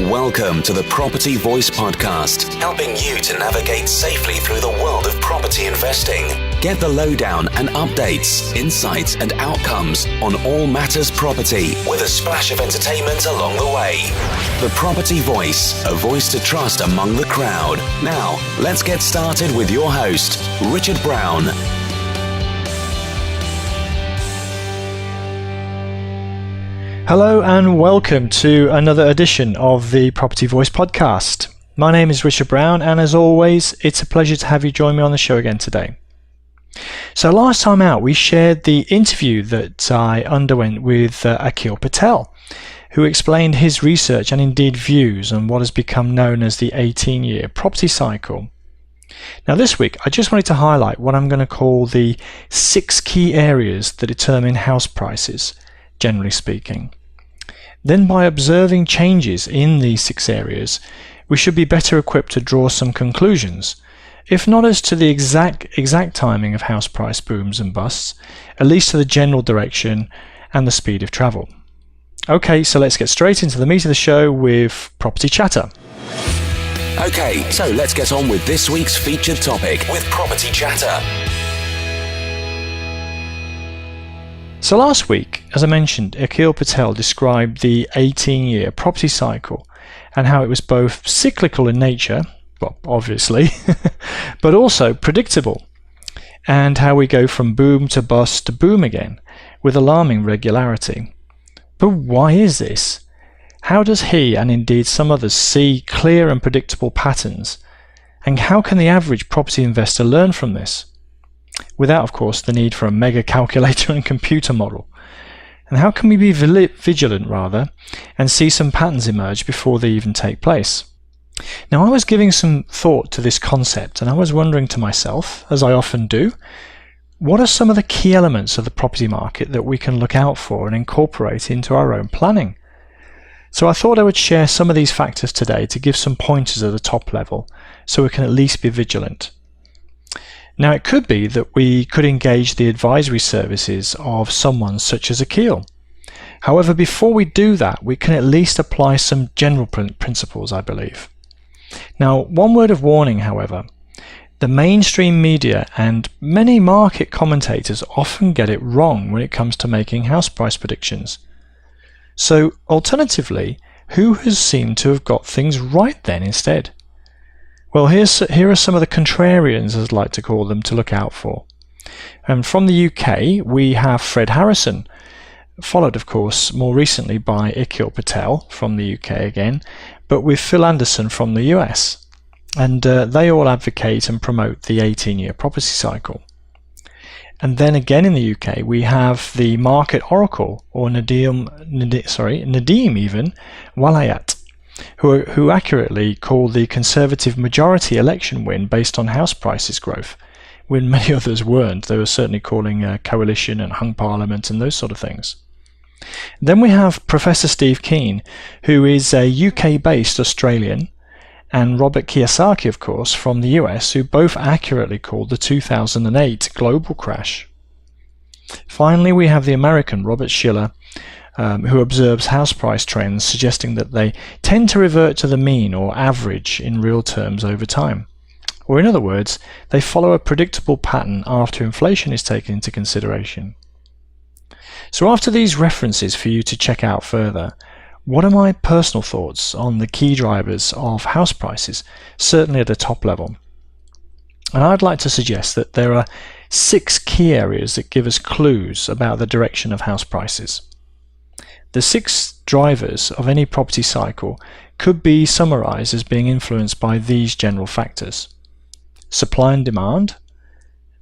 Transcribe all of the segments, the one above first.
Welcome to the Property Voice Podcast, helping you to navigate safely through the world of property investing. Get the lowdown and updates, insights and outcomes on all matters property with a splash of entertainment along the way. The Property Voice, a voice to trust among the crowd. Now, let's get started with your host, Richard Brown. Hello and welcome to another edition of the Property Voice podcast. My name is Richard Brown, and as always, it's a pleasure to have you join me on the show again today. So last time out, we shared the interview that I underwent with Akhil Patel, who explained his research and indeed views on what has become known as the 18-year property cycle. Now this week, I just wanted to highlight what I'm going to call the 6 key areas that determine house prices, generally speaking. Then by observing changes in these 6 areas, we should be better equipped to draw some conclusions, if not as to the exact timing of house price booms and busts, at least to the general direction and the speed of travel. Okay, so let's get straight into the meat of the show with Property Chatter. Okay, so let's get on with this week's featured topic with Property Chatter. So last week, as I mentioned, Akhil Patel described the 18-year property cycle and how it was both cyclical in nature, well, obviously, but also predictable, and how we go from boom to bust to boom again with alarming regularity. But why is this? How does he, and indeed some others, see clear and predictable patterns? And how can the average property investor learn from this? Without, of course, the need for a mega calculator and computer model. And how can we be vigilant, and see some patterns emerge before they even take place? Now, I was giving some thought to this concept, and I was wondering to myself, as I often do, what are some of the key elements of the property market that we can look out for and incorporate into our own planning? So I thought I would share some of these factors today to give some pointers at the top level, so we can at least be vigilant. Now, it could be that we could engage the advisory services of someone such as Akhil. However, before we do that, we can at least apply some general principles, I believe. Now, one word of warning, however, the mainstream media and many market commentators often get it wrong when it comes to making house price predictions. So, alternatively, who has seemed to have got things right then instead? Well, here are some of the contrarians, as I'd like to call them, to look out for. From the UK, we have Fred Harrison, followed, of course, more recently by Akhil Patel from the UK again, but with Phil Anderson from the US. And they all advocate and promote the 18-year property cycle. And then again in the UK, we have the market oracle, or Nadeem even, Walayat, who accurately called the Conservative majority election win based on house prices growth, when many others weren't. They were certainly calling a coalition and hung parliament and those sort of things. Then we have Professor Steve Keen, who is a UK-based Australian, and Robert Kiyosaki, of course, from the US, who both accurately called the 2008 global crash. Finally, we have the American Robert Shiller, who observes house price trends, suggesting that they tend to revert to the mean or average in real terms over time. Or in other words, they follow a predictable pattern after inflation is taken into consideration. So after these references for you to check out further, what are my personal thoughts on the key drivers of house prices, certainly at a top level? And I'd like to suggest that there are 6 key areas that give us clues about the direction of house prices. The 6 drivers of any property cycle could be summarized as being influenced by these general factors: supply and demand,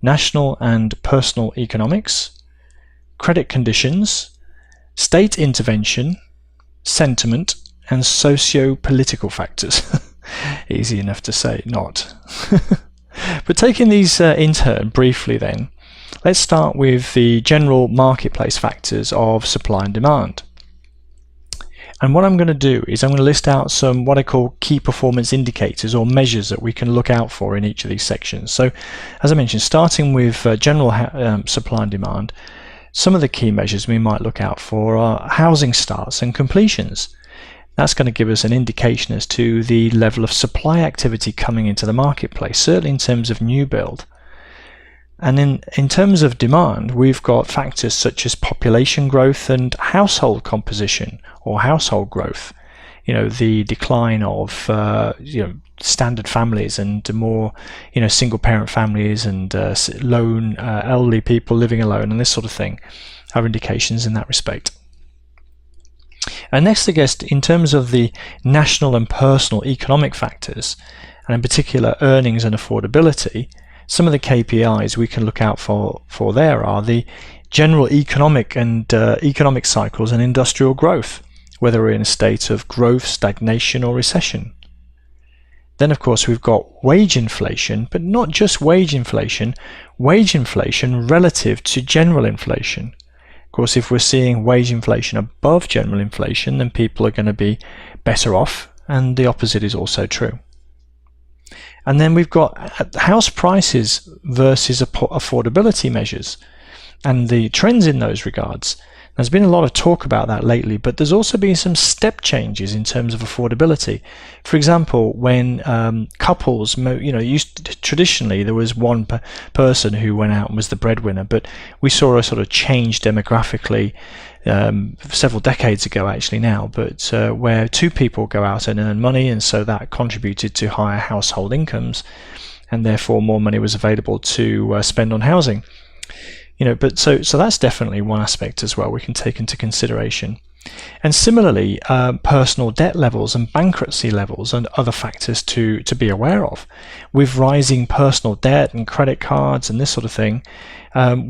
national and personal economics, credit conditions, state intervention, sentiment, and socio-political factors. Easy enough to say, not. But taking these in turn briefly then, let's start with the general marketplace factors of supply and demand. And what I'm going to do is I'm going to list out some what I call key performance indicators or measures that we can look out for in each of these sections. So as I mentioned, starting with general supply and demand, some of the key measures we might look out for are housing starts and completions. that's going to give us an indication as to the level of supply activity coming into the marketplace, certainly in terms of new build. And in terms of demand, we've got factors such as population growth and household composition or household growth. The decline of standard families and more single parent families and lone elderly people living alone and this sort of thing are indications in that respect. And next, I guess, in terms of the national and personal economic factors, and in particular earnings and affordability, some of the KPIs we can look out for there are the general economic and economic cycles and industrial growth, whether we're in a state of growth, stagnation or recession. Then of course we've got wage inflation, but not just wage inflation relative to general inflation. Of course, if we're seeing wage inflation above general inflation, then people are going to be better off, and the opposite is also true. And then we've got house prices versus affordability measures and the trends in those regards. There's been a lot of talk about that lately, but there's also been some step changes in terms of affordability. For example, when couples, traditionally there was one person who went out and was the breadwinner, but we saw a sort of change demographically several decades ago actually now, but where two people go out and earn money, and so that contributed to higher household incomes, and therefore more money was available to spend on housing. But so that's definitely one aspect as well we can take into consideration. And similarly, personal debt levels and bankruptcy levels and other factors to be aware of. With rising personal debt and credit cards and this sort of thing,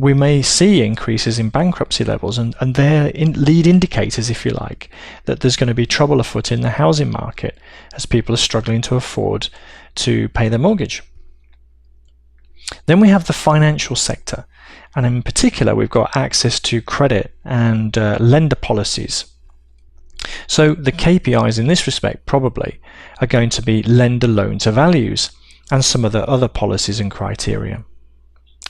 we may see increases in bankruptcy levels, and they're lead indicators, if you like, that there's going to be trouble afoot in the housing market as people are struggling to afford to pay their mortgage. Then we have the financial sector. And in particular, we've got access to credit and lender policies. So the KPIs in this respect probably are going to be lender loan to values and some of the other policies and criteria.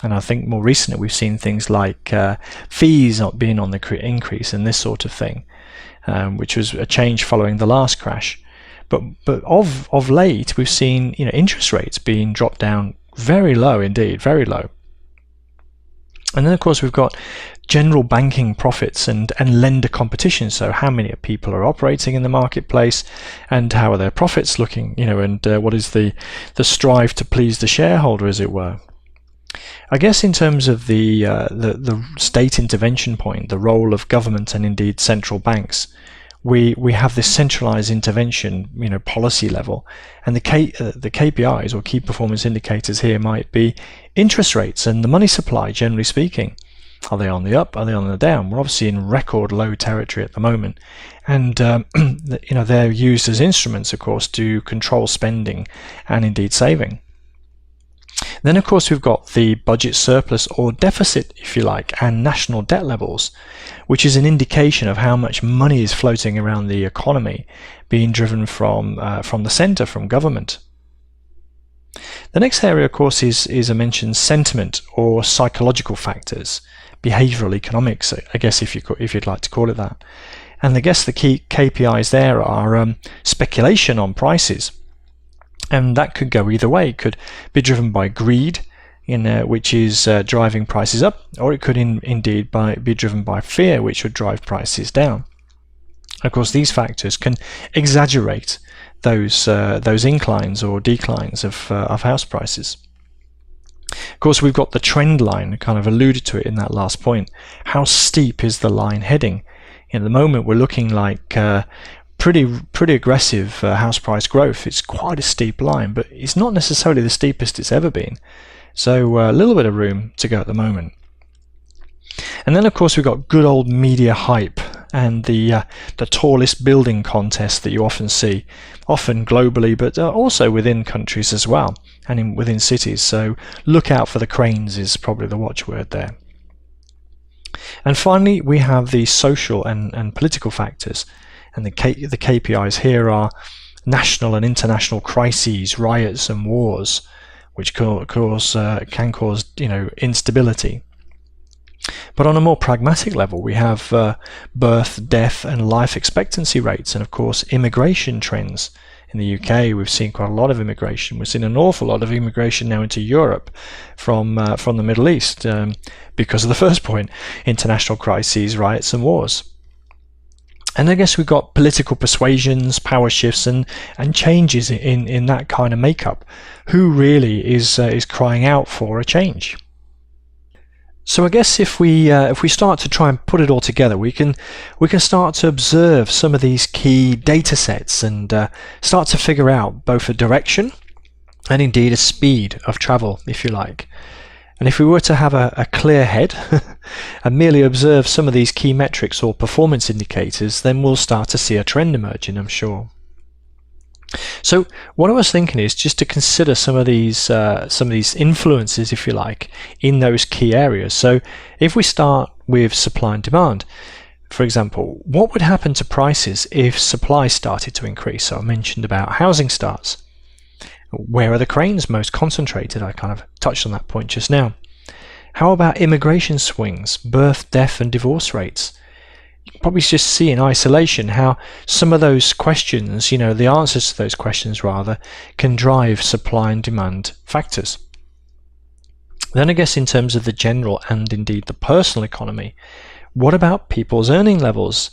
And I think more recently we've seen things like fees not being on the increase and this sort of thing, which was a change following the last crash. But of late we've seen interest rates being dropped down very low indeed, very low. And then of course we've got general banking profits and lender competition. So how many people are operating in the marketplace, and how are their profits looking, and what is the strive to please the shareholder, as it were. I guess in terms of the state intervention point, the role of government and indeed central banks, we have this centralized intervention, policy level, and the KPIs or key performance indicators here might be interest rates and the money supply. Generally speaking, are they on the up? Are they on the down? We're obviously in record low territory at the moment, and they're used as instruments, of course, to control spending and indeed saving. Then of course we've got the budget surplus or deficit, if you like, and national debt levels, which is an indication of how much money is floating around the economy, being driven from the centre, from government. The next area, of course, is I mentioned sentiment or psychological factors, behavioural economics, I guess, if you'd like to call it that. And I guess the key KPIs there are speculation on prices. And that could go either way. It could be driven by greed, which is driving prices up, or it could indeed be driven by fear, which would drive prices down. Of course, these factors can exaggerate those inclines or declines of house prices. Of course, we've got the trend line. I kind of alluded to it in that last point. How steep is the line heading? At the moment, we're looking like pretty aggressive house price growth. It's quite a steep line, but it's not necessarily the steepest it's ever been. So a little bit of room to go at the moment. And then of course we've got good old media hype and the tallest building contest that you often see, often globally, but also within countries as well, and within cities. So look out for the cranes is probably the watchword there. And finally, we have the social and political factors. And the KPIs here are national and international crises, riots and wars, which can cause instability. But on a more pragmatic level, we have birth, death and life expectancy rates, and of course immigration trends. In the UK, we've seen quite a lot of immigration. We've seen an awful lot of immigration now into Europe from the Middle East because of the first point, international crises, riots and wars. And I guess we've got political persuasions, power shifts and changes in that kind of makeup. Who really is crying out for a change? So I guess if we start to try and put it all together, we can start to observe some of these key data sets and start to figure out both a direction and indeed a speed of travel, if you like. And if we were to have a clear head and merely observe some of these key metrics or performance indicators, then we'll start to see a trend emerging, I'm sure. So what I was thinking is just to consider some of these influences, if you like, in those key areas. So if we start with supply and demand, for example, what would happen to prices if supply started to increase? So I mentioned about housing starts. Where are the cranes most concentrated? I kind of touched on that point just now. How about immigration swings, birth, death and divorce rates? You can probably just see in isolation how some of those questions, the answers to those questions rather, can drive supply and demand factors. Then I guess in terms of the general and indeed the personal economy, what about people's earning levels?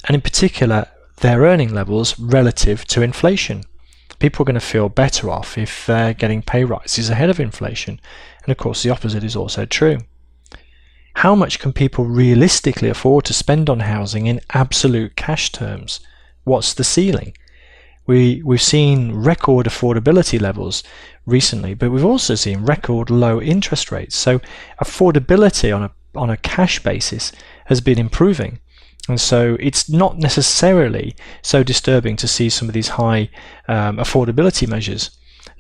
And in particular, their earning levels relative to inflation. People are going to feel better off if they're getting pay rises ahead of inflation. And of course, the opposite is also true. How much can people realistically afford to spend on housing in absolute cash terms? What's the ceiling? We've seen record affordability levels recently, but we've also seen record low interest rates. So affordability on a cash basis has been improving. And so it's not necessarily so disturbing to see some of these high affordability measures.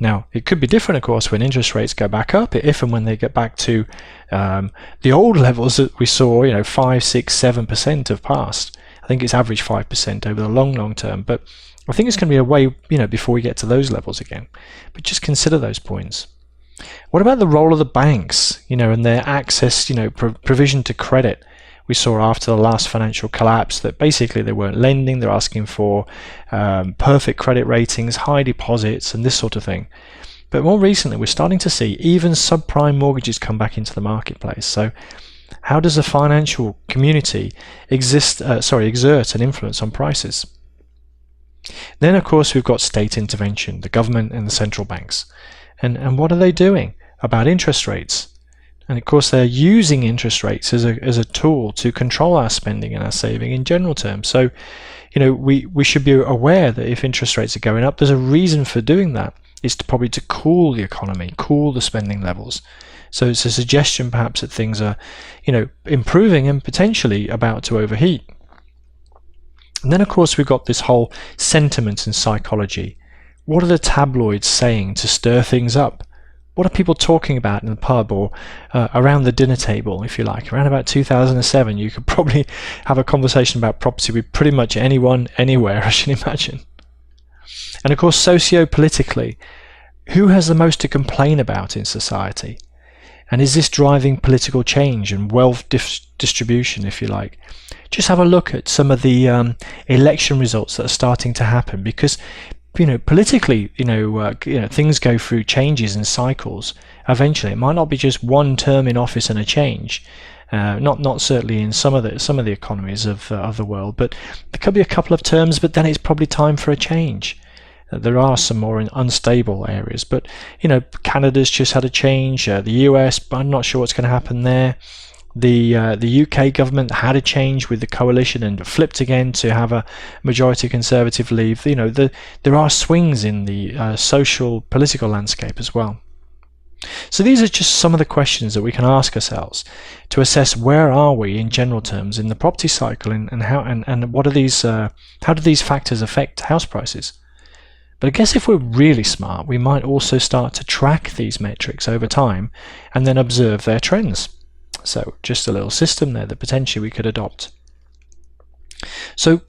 Now, it could be different, of course, when interest rates go back up, if and when they get back to the old levels that we saw, 5, 6, 7% have passed. I think it's average 5% over the long term, but I think it's going to be a way, before we get to those levels again. But just consider those points. What about the role of the banks, and their access, provision to credit? We saw after the last financial collapse that basically they weren't lending, they're asking for perfect credit ratings, high deposits and this sort of thing. But more recently we're starting to see even subprime mortgages come back into the marketplace. So how does the financial community exert an influence on prices? Then of course we've got state intervention, the government and the central banks. And what are they doing about interest rates? And of course they're using interest rates as a tool to control our spending and our saving in general terms. So, we should be aware that if interest rates are going up, there's a reason for doing that. It's probably to cool the economy, cool the spending levels. So it's a suggestion perhaps that things are, improving and potentially about to overheat. And then of course we've got this whole sentiment and psychology. What are the tabloids saying to stir things up? What are people talking about in the pub or around the dinner table, if you like? Around about 2007, you could probably have a conversation about property with pretty much anyone, anywhere, I should imagine. And of course, socio-politically, who has the most to complain about in society? And is this driving political change and wealth distribution, if you like? Just have a look at some of the election results that are starting to happen, because politically, things go through changes and cycles. Eventually, it might not be just one term in office and a change. Not certainly in some of the economies of the world, but there could be a couple of terms. But then it's probably time for a change. There are some more unstable areas, but Canada's just had a change. The US, but I'm not sure what's going to happen there. The UK government had a change with the coalition and flipped again to have a majority Conservative leave. There are swings in the social political landscape as well. So these are just some of the questions that we can ask ourselves to assess where are we in general terms in the property cycle, and how and what are these how do these factors affect house prices. But I guess if we're really smart, we might also start to track these metrics over time and then observe their trends. So just a little system there that potentially we could adopt. So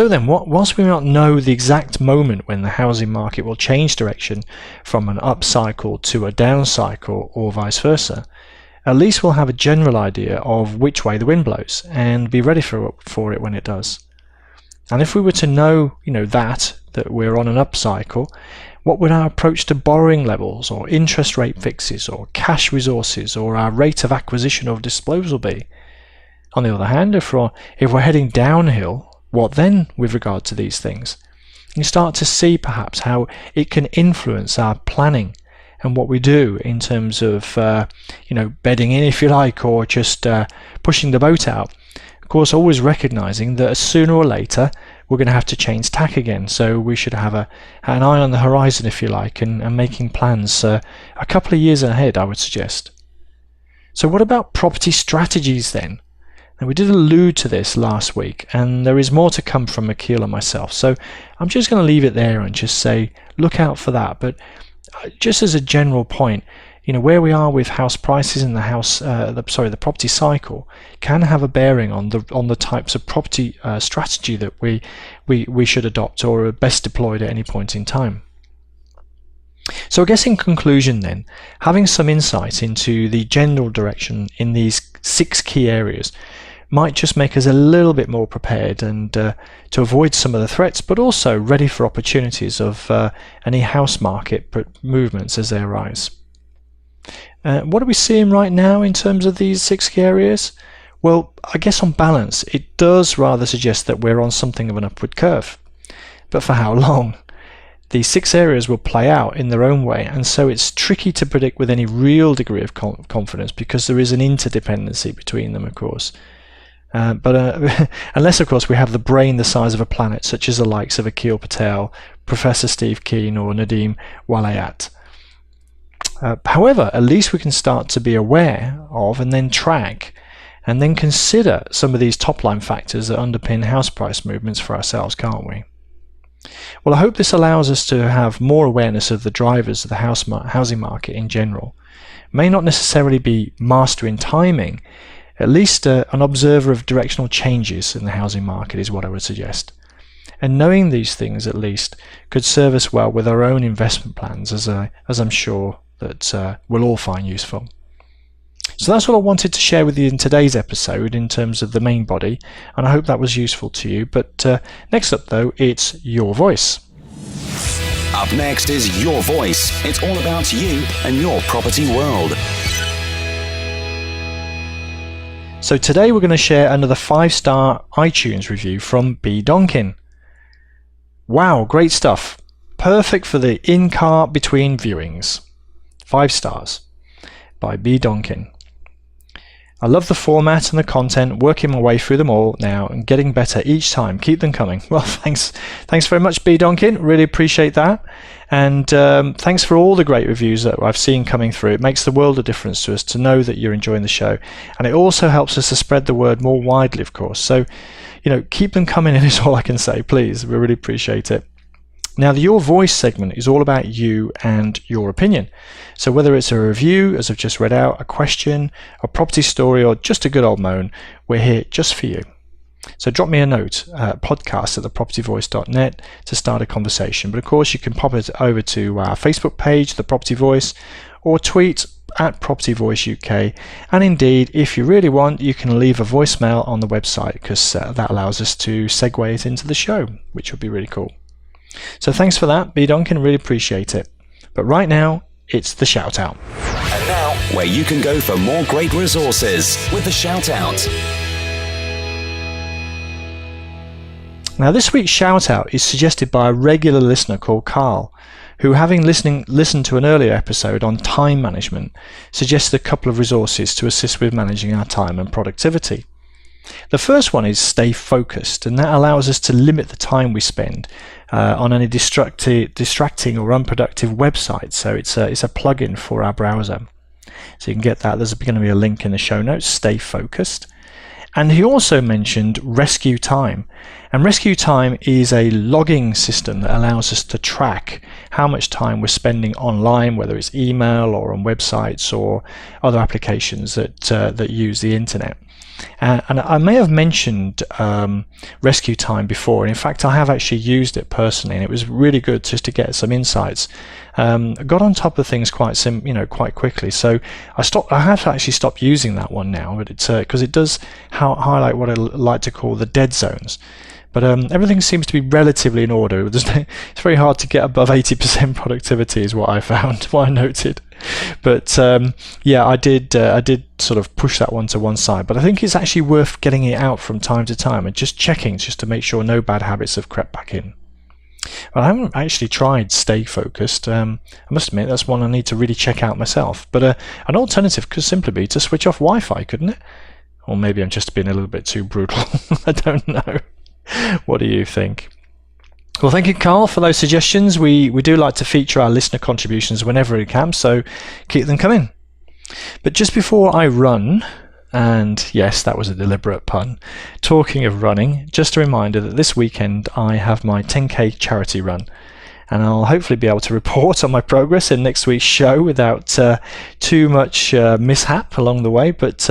then, whilst we may not know the exact moment when the housing market will change direction from an up cycle to a down cycle or vice versa, at least we'll have a general idea of which way the wind blows and be ready for it when it does. And if we were to know, that we're on an upcycle, what would our approach to borrowing levels or interest rate fixes or cash resources or our rate of acquisition or disposal be? On the other hand, if we're heading downhill, what then with regard to these things? You start to see perhaps how it can influence our planning and what we do in terms of bedding in, if you like, or just pushing the boat out. Of course, always recognizing that sooner or later we're going to have to change tack again, so we should have an eye on the horizon, if you like, and making plans a couple of years ahead, I would suggest. So what about property strategies then? Now, we did allude to this last week, and there is more to come from Akil and myself, so I'm just going to leave it there and just say look out for that. But just as a general point, where we are with house prices and the property cycle can have a bearing on the types of property strategy that we should adopt or are best deployed at any point in time. So I guess in conclusion then, having some insight into the general direction in these 6 key areas might just make us a little bit more prepared and to avoid some of the threats, but also ready for opportunities of any house market movements as they arise. What are we seeing right now in terms of these 6 key areas? Well, I guess on balance, it does rather suggest that we're on something of an upward curve. But for how long? These 6 areas will play out in their own way, and so it's tricky to predict with any real degree of confidence because there is an interdependency between them, of course. But unless, of course, we have the brain the size of a planet, such as the likes of Akil Patel, Professor Steve Keen, or Nadeem Walayat. However, at least we can start to be aware of and then track and then consider some of these top-line factors that underpin house price movements for ourselves, can't we? Well, I hope this allows us to have more awareness of the drivers of the housing market in general. It may not necessarily be mastering timing, at least an observer of directional changes in the housing market is what I would suggest. And knowing these things at least could serve us well with our own investment plans, as I'm sure that we'll all find useful. So that's all I wanted to share with you in today's episode in terms of the main body, and I hope that was useful to you. But next up though, it's Your Voice. Up next is Your Voice. It's all about you and your property world. So today we're going to share another 5-star iTunes review from B. Donkin. Wow, great stuff. Perfect for the in-car between viewings. 5 stars by B. Donkin. I love the format and the content, working my way through them all now and getting better each time. Keep them coming. Well, thanks very much, B. Donkin. Really appreciate that. And thanks for all the great reviews that I've seen coming through. It makes the world of difference to us to know that you're enjoying the show. And it also helps us to spread the word more widely, of course. So, keep them coming in is all I can say, please. We really appreciate it. Now, the Your Voice segment is all about you and your opinion. So whether it's a review, as I've just read out, a question, a property story, or just a good old moan, we're here just for you. So drop me a note, podcast@thepropertyvoice.net to start a conversation. But of course, you can pop it over to our Facebook page, The Property Voice, or tweet at Property Voice UK. And indeed, if you really want, you can leave a voicemail on the website because that allows us to segue it into the show, which would be really cool. So thanks for that, B. Donkin, really appreciate it. But right now, it's the shout out. And now, where you can go for more great resources with the shout out. Now, this week's shout out is suggested by a regular listener called Carl, who, having listened to an earlier episode on time management, suggested a couple of resources to assist with managing our time and productivity. The first one is Stay Focused, and that allows us to limit the time we spend on any distracting or unproductive websites. So it's a plugin for our browser. So you can get that. There's going to be a link in the show notes, Stay Focused. And he also mentioned Rescue Time. And Rescue Time is a logging system that allows us to track how much time we're spending online, whether it's email or on websites or other applications that use the internet. And I may have mentioned Rescue Time before, and in fact I have actually used it personally, and it was really good just to get some insights. I got on top of things quite quickly, so I have actually stopped using that one now, but it's because it does highlight what I like to call the dead zones. But everything seems to be relatively in order. It's very hard to get above 80% productivity is what I found, what I noted. But yeah, I did sort of push that one to one side. But I think it's actually worth getting it out from time to time and just checking just to make sure no bad habits have crept back in. Well, I haven't actually tried Stay Focused. I must admit that's one I need to really check out myself. But an alternative could simply be to switch off Wi-Fi, couldn't it? Or maybe I'm just being a little bit too brutal. I don't know. What do you think? Well, thank you, Carl, for those suggestions. We do like to feature our listener contributions whenever we can, so keep them coming. But just before I run, and yes, that was a deliberate pun, talking of running, just a reminder that this weekend I have my 10k charity run, and I'll hopefully be able to report on my progress in next week's show without too much mishap along the way. But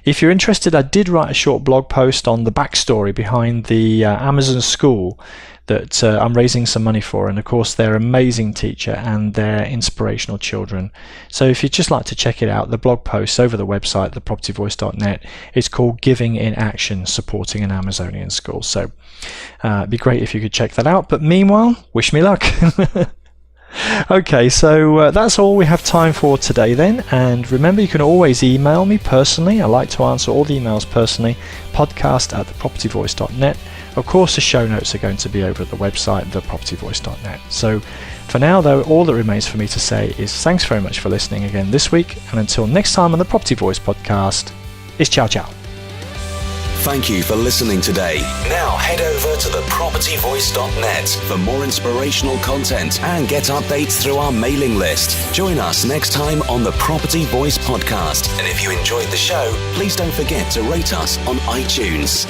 if you're interested, I did write a short blog post on the backstory behind the Amazon school that I'm raising some money for, and of course they're an amazing teacher and they're inspirational children. So if you'd just like to check it out, the blog post over the website, thepropertyvoice.net, it's called Giving in Action, Supporting an Amazonian School. So it'd be great if you could check that out. But meanwhile, wish me luck. Okay, so that's all we have time for today then, and remember you can always email me personally. I like to answer all the emails personally, podcast@thepropertyvoice.net. Of course the show notes are going to be over at the website thepropertyvoice.net. So for now though, all that remains for me to say is thanks very much for listening again this week, and until next time on the Property Voice podcast, it's ciao ciao. Thank you for listening today. Now head over to thepropertyvoice.net for more inspirational content and get updates through our mailing list. Join us next time on the Property Voice podcast. And if you enjoyed the show, please don't forget to rate us on iTunes.